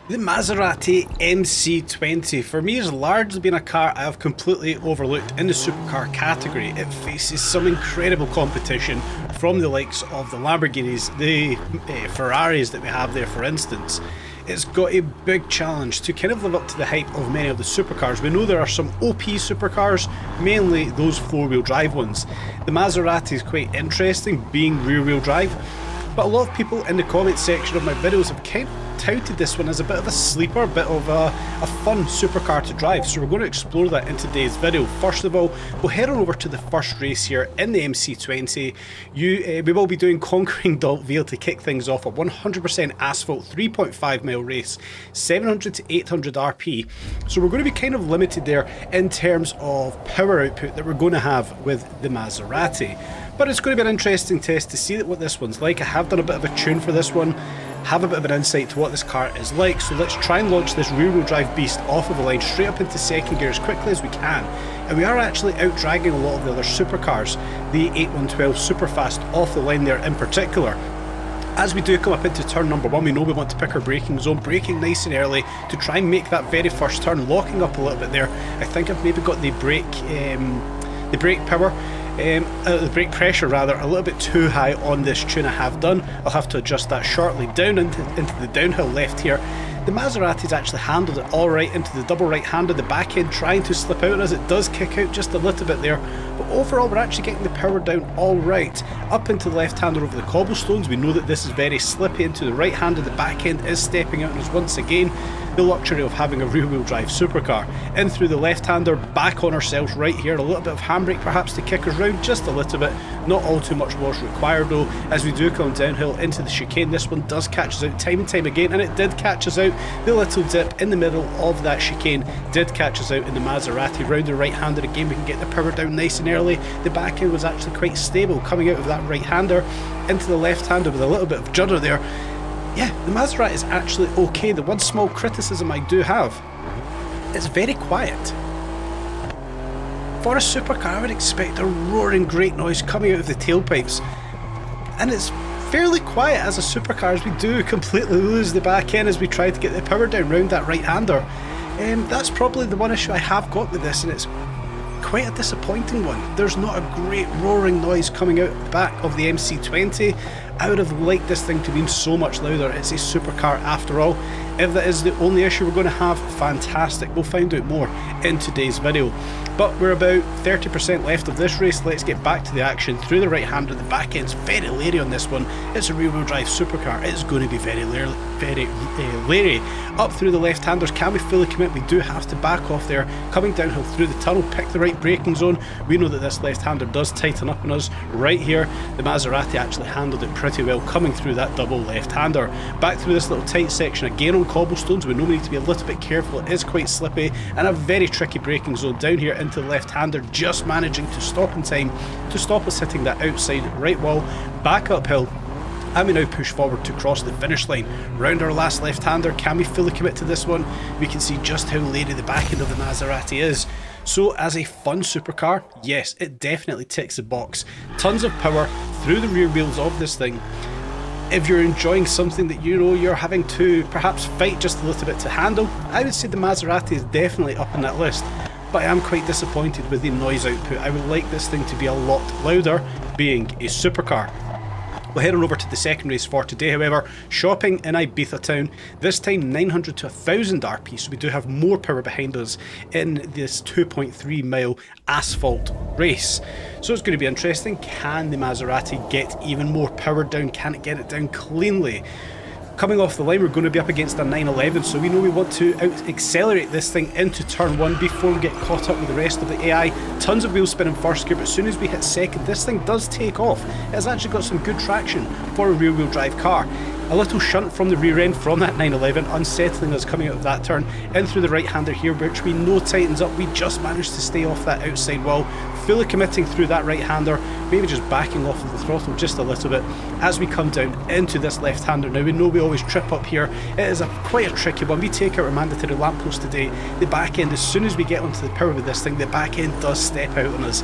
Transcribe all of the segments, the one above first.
The Maserati MC20 for me has largely been a car I have completely overlooked in the supercar category. It faces some incredible competition from the likes of the Lamborghinis, the Ferraris that we have there for instance. It's got a big challenge to kind of live up to the hype of many of the supercars. We know there are some OP supercars, mainly those four-wheel drive ones. The Maserati is quite interesting, being rear-wheel drive, but a lot of people in the comments section of my videos have kind of touted this one as a bit of a sleeper, a bit of a fun supercar to drive, so we're going to explore that in today's video. First of all, we'll head on over to the first race here in the MC20. We will be doing Conquering Daltville to kick things off, a 100% asphalt 3.5 mile race, 700 to 800 RP, so we're going to be kind of limited there in terms of power output that we're going to have with the Maserati. But it's going to be an interesting test to see what this one's like. I have done a bit of a tune for this one, have a bit of an insight to what this car is like, so let's try and launch this rear-wheel drive beast off of the line straight up into second gear as quickly as we can. And we are actually out-dragging a lot of the other supercars, the 8112 Superfast off the line there in particular. As we do come up into turn number one, we know we want to pick our braking zone, braking nice and early to try and make that very first turn, locking up a little bit there. I think I've maybe got the brake power, the brake pressure rather, a little bit too high on this tune I have done. I'll have to adjust that shortly down into the downhill left here. The Maserati's actually handled it alright into the double right-hander, the back end trying to slip out as it does kick out just a little bit there, but overall we're actually getting the power down alright. Up into the left-hander over the cobblestones, we know that this is very slippy. Into the right-hander, the back end is stepping out and is once again the luxury of having a rear-wheel drive supercar. In through the left-hander, back on ourselves right here, a little bit of handbrake perhaps to kick us round just a little bit, not all too much was required though. As we do come downhill into the chicane, this one does catch us out time and time again, and it did catch us out. The little dip in the middle of that chicane did catch us out in the Maserati. Round the right-hander again, we can get the power down nice and early. The back end was actually quite stable coming out of that right-hander into the left-hander with a little bit of judder there. Yeah, the Maserati is actually okay. The one small criticism I do have, it's very quiet. For a supercar, I would expect a roaring great noise coming out of the tailpipes, and it's fairly quiet as a supercar, as we do completely lose the back end as we try to get the power down round that right-hander. That's probably the one issue I have got with this, and it's quite a disappointing one. There's not a great roaring noise coming out the back of the MC20. I would have liked this thing to be so much louder. It's a supercar after all. If that is the only issue we're going to have, fantastic. We'll find out more in today's video. But we're about 30% left of this race. Let's get back to the action. Through the right-hander, the back end's very leery on this one. It's a rear-wheel drive supercar. It's going to be very leery. Up through the left-handers, can we fully commit? We do have to back off there. Coming downhill through the tunnel, pick the right braking zone. We know that this left-hander does tighten up on us right here. The Maserati actually handled it pretty well coming through that double left-hander. Back through this little tight section again on cobblestones. We know we need to be a little bit careful. It is quite slippy and a very tricky braking zone down here into the left-hander, just managing to stop in time to stop us hitting that outside right wall. Back uphill, and we now push forward to cross the finish line. Round our last left-hander, can we fully commit to this one? We can see just how leery the back end of the Maserati is. So as a fun supercar, yes, it definitely ticks the box. Tons of power through the rear wheels of this thing. If you're enjoying something that you know you're having to perhaps fight just a little bit to handle, I would say the Maserati is definitely up on that list. But I am quite disappointed with the noise output. I would like this thing to be a lot louder, being a supercar. We'll head on over to the second race for today, however, shopping in Ibiza town, this time 900 to 1000 RP, so we do have more power behind us in this 2.3 mile asphalt race. So it's going to be interesting. Can the Maserati get even more power down? Can it get it down cleanly? Coming off the line, we're going to be up against a 911, so we know we want to accelerate this thing into turn one before we get caught up with the rest of the AI. Tons of wheel spin in first gear, but as soon as we hit second, this thing does take off. It's actually got some good traction for a rear-wheel drive car. A little shunt from the rear end from that 911, unsettling us coming out of that turn. In through the right-hander here, which we know tightens up. We just managed to stay off that outside wall. Fully committing through that right-hander, maybe just backing off of the throttle just a little bit as we come down into this left-hander. Now we know we always trip up here. It is quite a tricky one. We take out our mandatory lamppost today. The back end, as soon as we get onto the power with this thing, the back end does step out on us.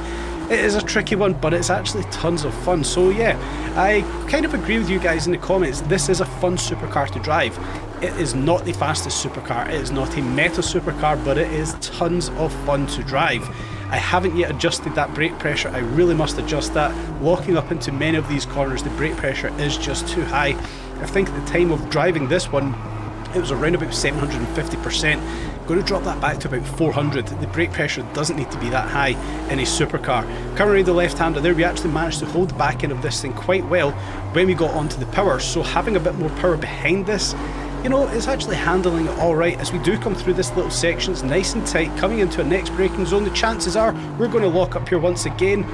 It is a tricky one, but it's actually tons of fun. So yeah, I kind of agree with you guys in the comments. This is a fun supercar to drive. It is not the fastest supercar, it is not a meta supercar, but it is tons of fun to drive. I haven't yet adjusted that brake pressure, I really must adjust that. Locking up into many of these corners, the brake pressure is just too high. I think at the time of driving this one, it was around about 750%. Going to drop that back to about 400. The brake pressure doesn't need to be that high in a supercar. Coming around the left-hander there, we actually managed to hold the back end of this thing quite well when we got onto the power, so having a bit more power behind this, you know, it's actually handling it alright. As we do come through this little section, it's nice and tight. Coming into a next braking zone, the chances are we're going to lock up here once again.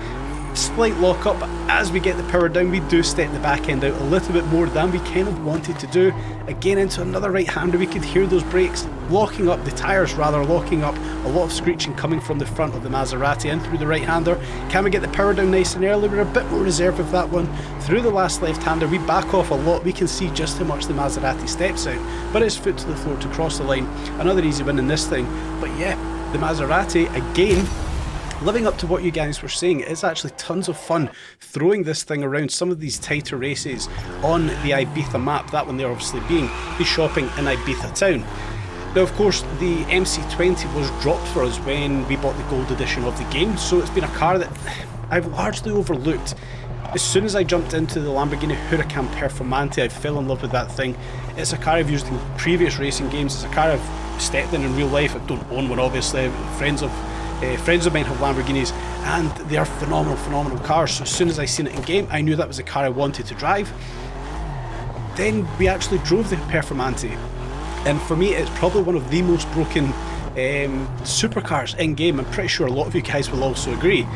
Slight lock up, but as we get the power down, we do step the back end out a little bit more than we kind of wanted to do. Again, into another right-hander, we could hear those brakes locking up, the tyres rather locking up, a lot of screeching coming from the front of the Maserati in through the right-hander. Can we get the power down nice and early? We're a bit more reserved with that one. Through the last left-hander, we back off a lot. We can see just how much the Maserati steps out, but it's foot to the floor to cross the line. Another easy win in this thing. But yeah, the Maserati, again, living up to what you guys were saying, it's actually tons of fun throwing this thing around some of these tighter races on the Ibiza map, that one there obviously being the shopping in Ibiza town. Now of course the MC20 was dropped for us when we bought the gold edition of the game, so it's been a car that I've largely overlooked. As soon as I jumped into the Lamborghini Huracan Performante, I fell in love with that thing. It's a car I've used in previous racing games, it's a car I've stepped in real life. I don't own one obviously, friends of mine have Lamborghinis and they are phenomenal cars, so as soon as I seen it in game I knew that was a car I wanted to drive. Then we actually drove the Performante, and for me it's probably one of the most broken supercars in game. I'm pretty sure a lot of you guys will also agree.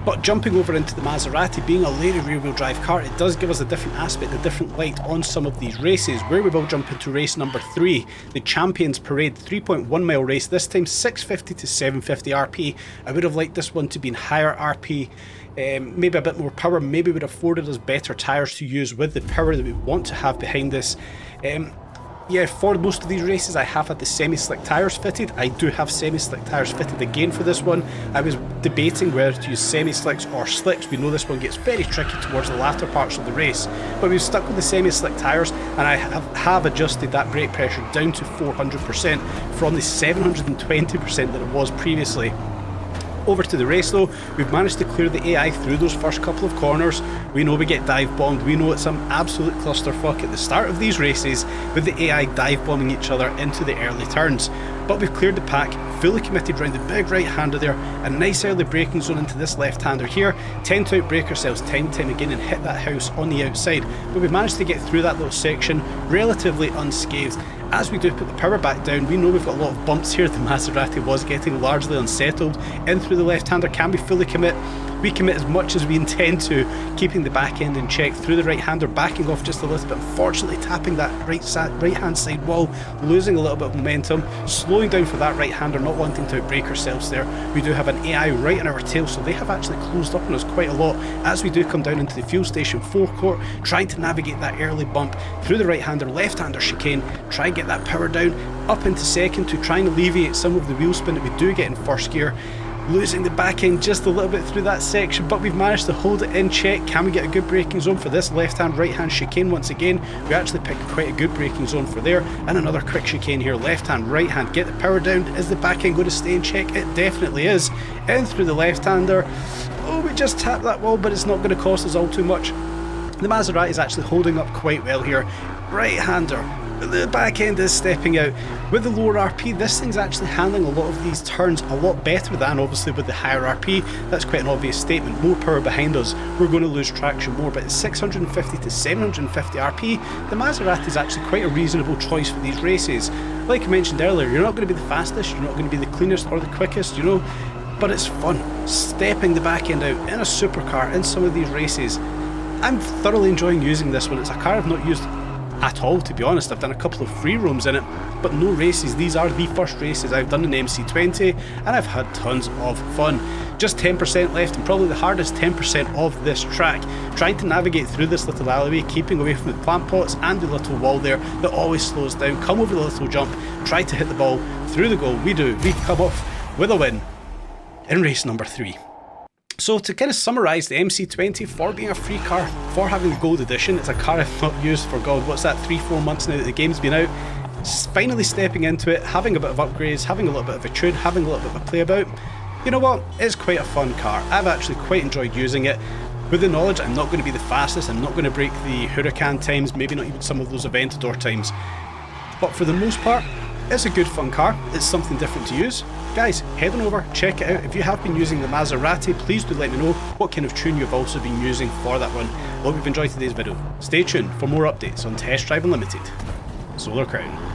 But jumping over into the Maserati, being a lady rear wheel drive car, it does give us a different aspect, a different light on some of these races, where we will jump into race number 3, the Champions Parade 3.1 mile race, this time 650 to 750 RP. I would have liked this one to be in higher RP, maybe a bit more power, maybe would have afforded us better tyres to use with the power that we want to have behind this. Yeah, for most of these races I have had the semi-slick tyres fitted. I do have semi-slick tyres fitted again for this one. I was debating whether to use semi-slicks or slicks. We know this one gets very tricky towards the latter parts of the race, but we've stuck with the semi-slick tyres, and I have adjusted that brake pressure down to 400% from the 720% that it was previously. Over to the race though, we've managed to clear the AI through those first couple of corners. We know we get dive bombed, we know it's some absolute clusterfuck at the start of these races with the AI dive bombing each other into the early turns. But we've cleared the pack, fully committed round the big right hander there, a nice early braking zone into this left hander here, tend to outbrake ourselves time and time again and hit that house on the outside, but we've managed to get through that little section relatively unscathed. As we do put the power back down, we know we've got a lot of bumps here. The Maserati was getting largely unsettled. In through the left-hander, can we fully commit? We commit as much as we intend to, keeping the back end in check. Through the right-hander, backing off just a little bit, unfortunately tapping that right-hand side wall, losing a little bit of momentum, slowing down for that right-hander, not wanting to outbrake ourselves there. We do have an AI right in our tail, so they have actually closed up on us quite a lot as we do come down into the fuel station forecourt, trying to navigate that early bump through the right-hander, left-hander chicane, try and get that power down, up into second to try and alleviate some of the wheel spin that we do get in first gear. Losing the back end just a little bit through that section, but we've managed to hold it in check. Can we get a good braking zone for this left hand right hand chicane once again? We actually picked quite a good braking zone for there, and another quick chicane here, left hand right hand, get the power down. Is the back end going to stay in check? It definitely is. In through the left hander. Oh, we just tapped that wall, but it's not going to cost us all too much. The Maserati is actually holding up quite well here. Right hander, the back end is stepping out. With the lower RP, this thing's actually handling a lot of these turns a lot better than obviously with the higher RP. That's quite an obvious statement. More power behind us, we're going to lose traction more, but at 650 to 750 RP, the Maserati is actually quite a reasonable choice for these races. Like I mentioned earlier, you're not going to be the fastest, you're not going to be the cleanest or the quickest, you know, but it's fun. Stepping the back end out in a supercar in some of these races. I'm thoroughly enjoying using this one. It's a car I've not used at all, to be honest. I've done a couple of free roams in it, but no races. These are the first races I've done in MC20, and I've had tons of fun. Just 10% left, and probably the hardest 10% of this track. Trying to navigate through this little alleyway, keeping away from the plant pots and the little wall there that always slows down. Come over the little jump, try to hit the ball through the goal. We do. We come off with a win in race number 3. So to kind of summarise the MC20 for being a free car, for having the gold edition, it's a car I've not used for God, what's that, 3-4 months now that the game's been out. Finally stepping into it, having a bit of upgrades, having a little bit of a tune, having a little bit of a play about. You know what, it's quite a fun car. I've actually quite enjoyed using it. With the knowledge I'm not going to be the fastest, I'm not going to break the Huracan times, maybe not even some of those Aventador times. But for the most part, it's a good fun car, it's something different to use. Guys, head on over, check it out. If you have been using the Maserati, please do let me know what kind of tune you've also been using for that one. I hope you've enjoyed today's video. Stay tuned for more updates on Test Drive Unlimited. Solar Crown.